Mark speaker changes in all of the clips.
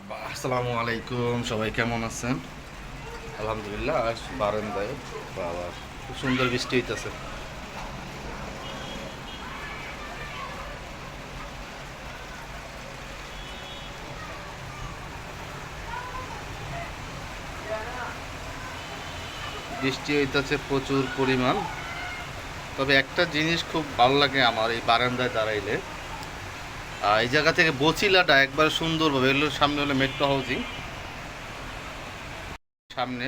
Speaker 1: আসসালামু আলাইকুম, সবাই কেমন আছেন? আলহামদুলিল্লাহ। আজ বারান্দায় বাবা খুব সুন্দর বৃষ্টি হইতেছে। বৃষ্টি হইতেছে প্রচুর পরিমাণ। তবে একটা জিনিস খুব ভালো লাগে আমার এই বারান্দায় দাঁড়াইলে, এই জায়গা থেকে বছিলাটা একবার সুন্দরভাবে এগুলো সামনে হলো মেট্রো হাউজিং, সামনে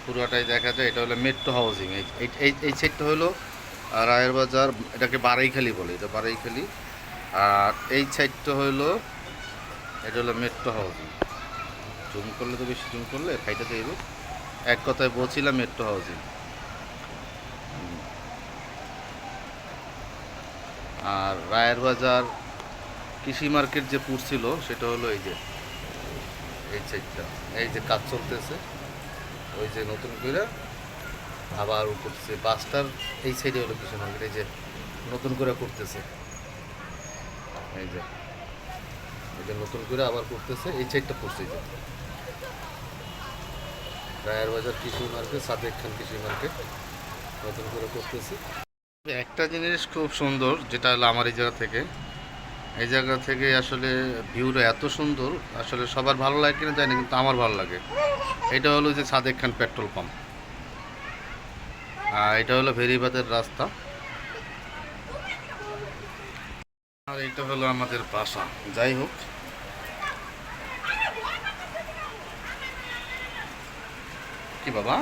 Speaker 1: পুরোটাই দেখা যায়। এটা হলো মেট্রো হাউজিং। এই এই এই এই সাইডটা হলো রায়ের বাজার, এটাকে বারাইখালি বলে, এটা বারাইখালি। আর এই সাইডটা হলো, এটা হলো মেট্রো হাউজিং। জুম করলে তো বেশি জুম করলে ফাইটা দেব। এক কথায় বলছিলাম মেট্রো হাউজিং। আর রায়ের বাজার কৃষি মার্কেট যে পুরছিল সেটা হলো এই যে এই সাইডটা, এই যে কাজ চলতেছে, ওই যে নতুন করে আবার করতেছে বাসটার এই সাইডে হলো কৃষি মার্কেট, এই যে নতুন করে করতেছে, এই যে এই যে নতুন করে আবার করতেছে, এই সাইডটা পড়ছে এই যে রায়ের বাজার কৃষি মার্কেট, সাদেক খান কৃষি মার্কেট নতুন করে করতেছে। একটা জিনিস খুব সুন্দর, যেটা হলো আমার এই জায়গা থেকে আসলে ভিউটা এত সুন্দর, আসলে সবার ভালো লাগে কিনা জানি, কিন্তু আমার ভালো লাগে। এটা হলো যে সাদেক খান পেট্রোল পাম্প, আর এটা হলো ভেরিবাদের রাস্তা, আর এটা হলো আমাদের বাসা। যাই হোক, কি বাবা?